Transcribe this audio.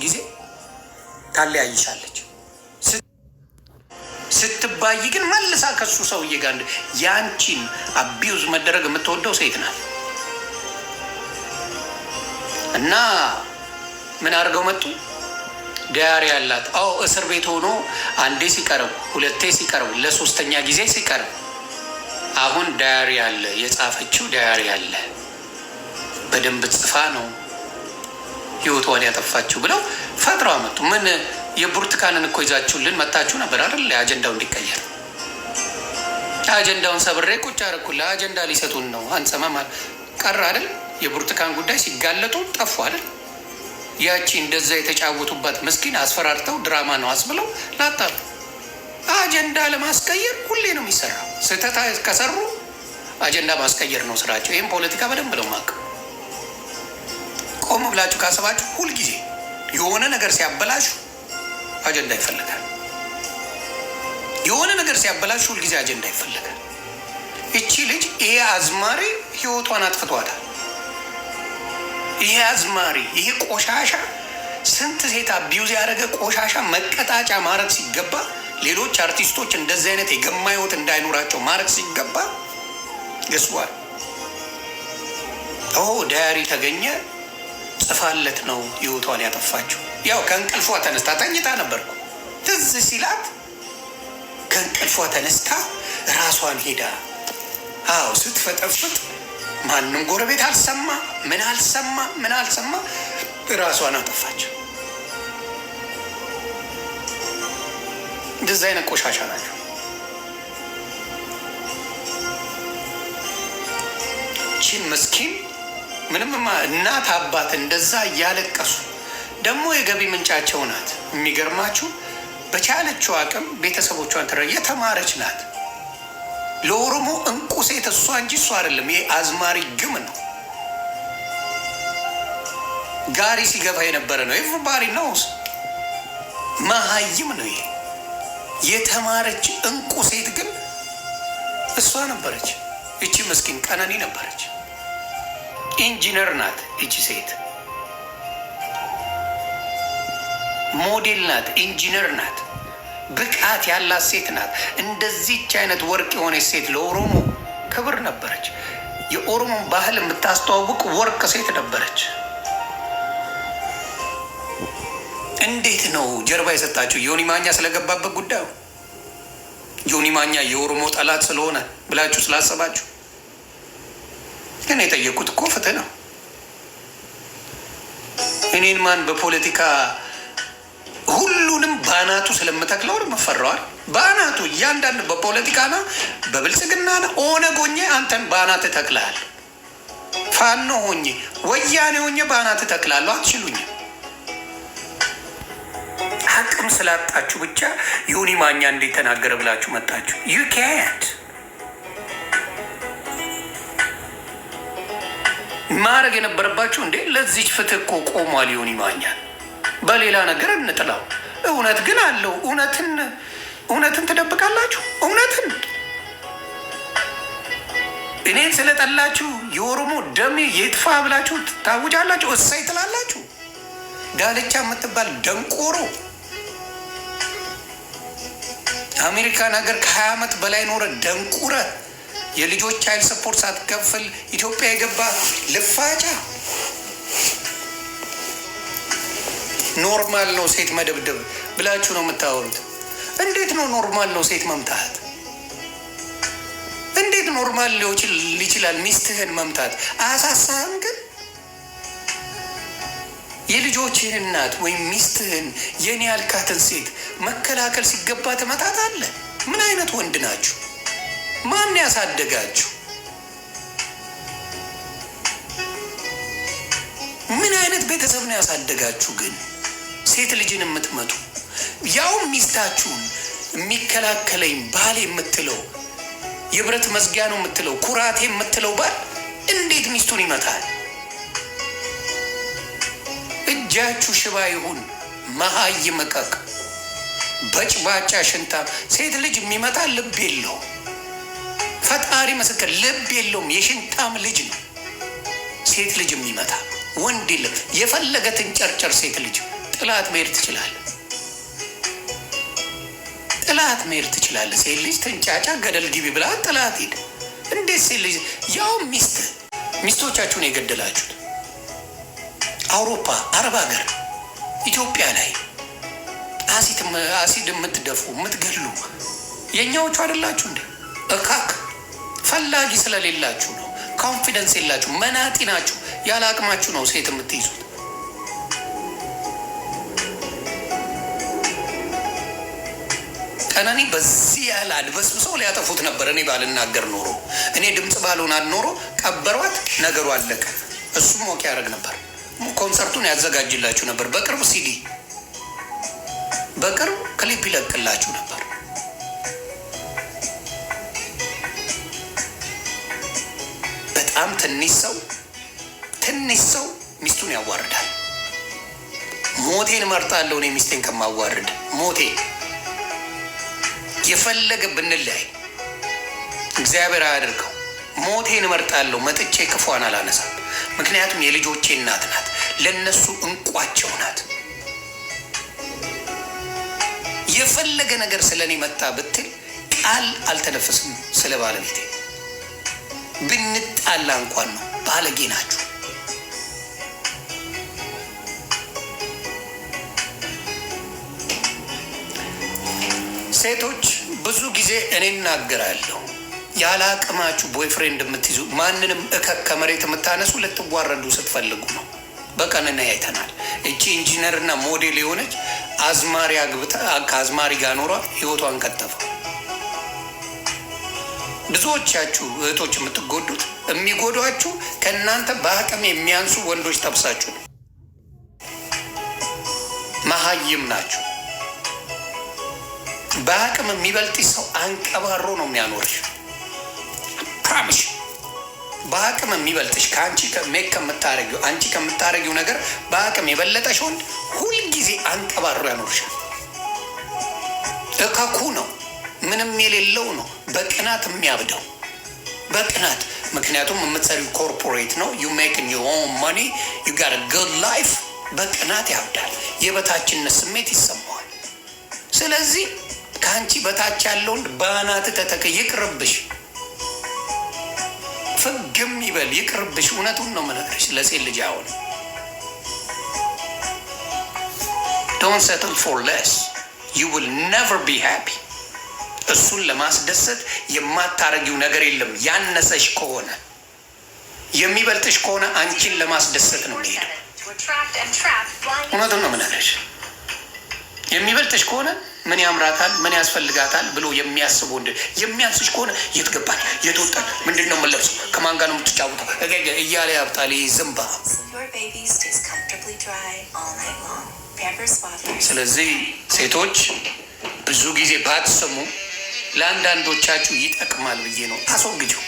ጊዜ ታለያይሻለች። ስትባይ ግን መልሳ ከሱ ሰውዬ ጋር ያንቺን አቢዩዝ መደረግ የምትወደው ሴት ናት። እና ምን አድርገው መጡ? ዳያሪ ያላት እስር ቤት ሆኖ አንዴ ሲቀርብ፣ ሁለቴ ሲቀርብ፣ ለሶስተኛ ጊዜ ሲቀርብ አሁን ዳያሪ አለ፣ የጻፈችው ዳያሪ አለ። በደንብ ጽፋ ነው ህይወቷን ያጠፋችሁ ብለው ፈጥረው አመጡ። ምን የብርቱካንን እኮ ይዛችሁልን መታችሁ ነበር አይደል? አጀንዳው እንዲቀየር አጀንዳውን ሰብሬ ቁጭ አደረኩ። ለአጀንዳ ሊሰጡን ነው አንሰማም ቀረ አይደል? የብርቱካን ጉዳይ ሲጋለጡ ጠፉ አይደል? ያቺ እንደዛ የተጫወቱባት ምስኪን አስፈራርተው ድራማ ነው አስብለው ላጣሉ። አጀንዳ ለማስቀየር ሁሌ ነው የሚሰራው። ስህተት ከሰሩ አጀንዳ ማስቀየር ነው ስራቸው። ይህም ፖለቲካ በደንብ ነው ማቅ ቆም ብላችሁ ካሰባችሁ ሁልጊዜ የሆነ ነገር ሲያበላሹ አጀንዳ ይፈልጋል። የሆነ ነገር ሲያበላሹ ሁልጊዜ አጀንዳ ይፈልጋል። እቺ ልጅ ይሄ አዝማሪ ህይወቷን አጥፍቷታል። ይሄ አዝማሪ ይሄ ቆሻሻ ስንት ሴት አቢዩዝ ያደረገ ቆሻሻ መቀጣጫ ማድረግ ሲገባ፣ ሌሎች አርቲስቶች እንደዚህ አይነት የገማ ህይወት እንዳይኖራቸው ማድረግ ሲገባ ገስቧል። ዳያሪ ተገኘ ጽፋለት ነው ህይወቷን ያጠፋችው። ያው ከእንቅልፏ ተነስታ ተኝታ ነበርኩ። ትዝ ሲላት ከእንቅልፏ ተነስታ ራሷን ሄዳ ስትፈጠፍጥ ማንም ጎረቤት አልሰማ፣ ምን አልሰማ ራሷን አጠፋችው። እንደዚህ አይነት ቆሻሻ ናቸው። ቺን መስኪን ምንምማ እናት አባት እንደዛ እያለቀሱ ደግሞ የገቢ ምንጫቸው ናት። የሚገርማችሁ በቻለችው አቅም ቤተሰቦቿን የተማረች ናት። ለኦሮሞ እንቁ ሴት እሷ እንጂ እሷ አይደለም። ይሄ አዝማሪ ግም ነው። ጋሪ ሲገባ የነበረ ነው። ኤቭሪባዲ ኖውስ መሀይም ነው። ይሄ የተማረች እንቁ ሴት ግን እሷ ነበረች። እቺ መስኪን ቀነኒ ነበረች። ኢንጂነር ናት እቺ ሴት። ሞዴል ናት፣ ኢንጂነር ናት፣ ብቃት ያላት ሴት ናት። እንደዚች አይነት ወርቅ የሆነች ሴት ለኦሮሞ ክብር ነበረች። የኦሮሞን ባህል የምታስተዋውቅ ወርቅ ሴት ነበረች። እንዴት ነው ጀርባ የሰጣችሁ? ዮኒ ማኛ ስለገባበት ጉዳዩ ዮኒ ማኛ የኦሮሞ ጠላት ስለሆነ ብላችሁ ስላሰባችሁ ግን የጠየቁት እኮ ፍትህ ነው። እኔን ማን በፖለቲካ ሁሉንም ባናቱ ስለምተክለው መፈራዋል። ባናቱ እያንዳንድ በፖለቲካና በብልጽግና ኦነግ ሆኜ አንተን ባናት ተክልሃል። ፋኖ ሆኜ ወያኔ ሆኜ ባናት ተክላለሁ። አትችሉኝ። አቅም ስላጣችሁ ብቻ ዮኒ ማኛ እንዴት ተናገረ ብላችሁ መጣችሁ። ዩ ካንት ማድረግ የነበረባችሁ እንዴ ለዚች ፍትህ እኮ ቆሟል ዮኒ ማኛ። በሌላ ነገር እንጥላው። እውነት ግን አለው። እውነትን ትደብቃላችሁ። እውነትን እኔን ስለጠላችሁ የኦሮሞ ደሜ የጥፋ ብላችሁ ታውጃላችሁ። እሳይ ትላላችሁ። ዳልቻ የምትባል ደንቆሮ አሜሪካን ሀገር ከ20 ዓመት በላይ ኖረ ደንቁረ የልጆች ኃይል ሰፖርት ሳትከፍል ኢትዮጵያ የገባ ልፋጫ። ኖርማል ነው ሴት መደብደብ ብላችሁ ነው የምታወሩት። እንዴት ነው ኖርማል ነው ሴት መምታት? እንዴት ኖርማል ሊችላል ሚስትህን መምታት? አያሳሳህም? ግን የልጆችህን እናት ወይም ሚስትህን የኔ ያልካትን ሴት መከላከል ሲገባ ትመታት አለ። ምን አይነት ወንድ ናችሁ? ማን ያሳደጋችሁ? ምን አይነት ቤተሰብ ነው ያሳደጋችሁ? ግን ሴት ልጅን የምትመቱ ያውም ሚስታችሁን የሚከላከለኝ ባል የምትለው የብረት መዝጊያ ነው የምትለው ኩራቴ የምትለው ባል እንዴት ሚስቱን ይመታል? እጃችሁ ሽባ ይሁን መሀይ መቀቅ በጭባጫ ሽንታ ሴት ልጅ የሚመታ ልብ የለው። ፈጣሪ ምስክር ልብ የለውም። የሽንታም ልጅ ነው ሴት ልጅ የሚመታ ወንድ የለም። የፈለገ ትንጨርጨር ሴት ልጅ ጥላት መሄድ ትችላለህ። ጥላት መሄድ ትችላለህ። ሴት ልጅ ትንጫጫ ገደል ግቢ ብላ ጥላት ሄድ። እንዴት ሴት ልጅ ያው ሚስቶቻችሁን የገደላችሁት አውሮፓ፣ አረብ ሀገር፣ ኢትዮጵያ ላይ አሲድ የምትደፉ የምትገሉ የእኛዎቹ አይደላችሁ እንዴ? እካክ ፈላጊ ስለሌላችሁ ነው። ኮንፊደንስ የላችሁ፣ መናጢ ናችሁ። ያለ አቅማችሁ ነው ሴት የምትይዙት። ቀነኒ በዚህ ያህል አድበስብሰው ሊያጠፉት ነበር። እኔ ባልናገር ኖሮ፣ እኔ ድምፅ ባልሆን ኖሮ ቀበሯት፣ ነገሩ አለቀ። እሱም ሞቅ ያደርግ ነበር። ኮንሰርቱን ያዘጋጅላችሁ ነበር። በቅርብ ሲዲ፣ በቅርብ ክሊፕ ይለቅላችሁ ነበር። በጣም ትንሽ ሰው ሚስቱን ያዋርዳል። ሞቴን እመርጣለሁ እኔ ሚስቴን ከማዋርድ። ሞቴ የፈለገ ብንለያይ እግዚአብሔር አያደርገው። ሞቴን እመርጣለሁ። መጥቼ ክፏን አላነሳም። ምክንያቱም የልጆቼ እናት ናት። ለነሱ እንቋቸው ናት። የፈለገ ነገር ስለ እኔ መጣ ብትል ቃል አልተነፈስም ስለ ባለቤቴ። ብንጣላ እንኳን ነው። ባለጌ ናችሁ። ሴቶች ብዙ ጊዜ እኔ እናገራለሁ፣ ያለ አቅማችሁ ቦይፍሬንድ የምትይዙ ማንንም ከመሬት የምታነሱ ልትዋረዱ ስትፈልጉ ነው። በቀንና አይተናል። እቺ ኢንጂነርና ሞዴል የሆነች አዝማሪ አግብታ ከአዝማሪ ጋር ኖሯ ህይወቷን ቀጠፈ። ብዙዎቻችሁ እህቶች የምትጎዱት የሚጎዷችሁ ከእናንተ በአቅም የሚያንሱ ወንዶች ጠብሳችሁ ነው። መሀይም ናችሁ። በአቅም የሚበልጥ ሰው አንቀባሮ ነው የሚያኖርሽ። ፕራሚሽ በአቅም የሚበልጥሽ ከአንቺ ሜክ ከምታረጊው አንቺ ከምታረጊው ነገር በአቅም የበለጠሽ ወንድ ሁልጊዜ አንቀባሮ ያኖርሻል። እካኩ ነው፣ ምንም የሌለው ነው። በቅናት የሚያብደው በቅናት። ምክንያቱም የምትሰሪው ኮርፖሬት ነው። ዩ ሜክን ዩር ኦን ማኒ ዩ ጋት አ ጉድ ላይፍ። በቅናት ያብዳል። የበታችነት ስሜት ይሰማዋል። ስለዚህ ከአንቺ በታች ያለውን በአናት ተተከ። ይቅርብሽ፣ ፍግም ይበል፣ ይቅርብሽ። እውነቱን ነው የምነግርሽ። ለሴት ልጅ አሁን ዶንት ሰትል ፎር ሌስ ዩ ዊል ኔቨር ቢ ሃፒ። እሱን ለማስደሰት የማታረጊው ነገር የለም። ያነሰሽ ከሆነ የሚበልጥሽ ከሆነ አንቺን ለማስደሰት ነው የሚሄደው። እውነቱን ነው የምነግርሽ። የሚበልጥሽ ከሆነ ምን ያምራታል፣ ምን ያስፈልጋታል ብሎ የሚያስብ ወንድ የሚያንስሽ ከሆነ የት ገባል፣ የት ወጣል፣ ምንድን ነው የምንለብሰው፣ ከማን ጋር ነው የምትጫወተው እያለ ያብጣል። ዝምባ። ስለዚህ ሴቶች ብዙ ጊዜ ባትሰሙ ለአንዳንዶቻችሁ ይጠቅማል ብዬ ነው። አስወግጀው።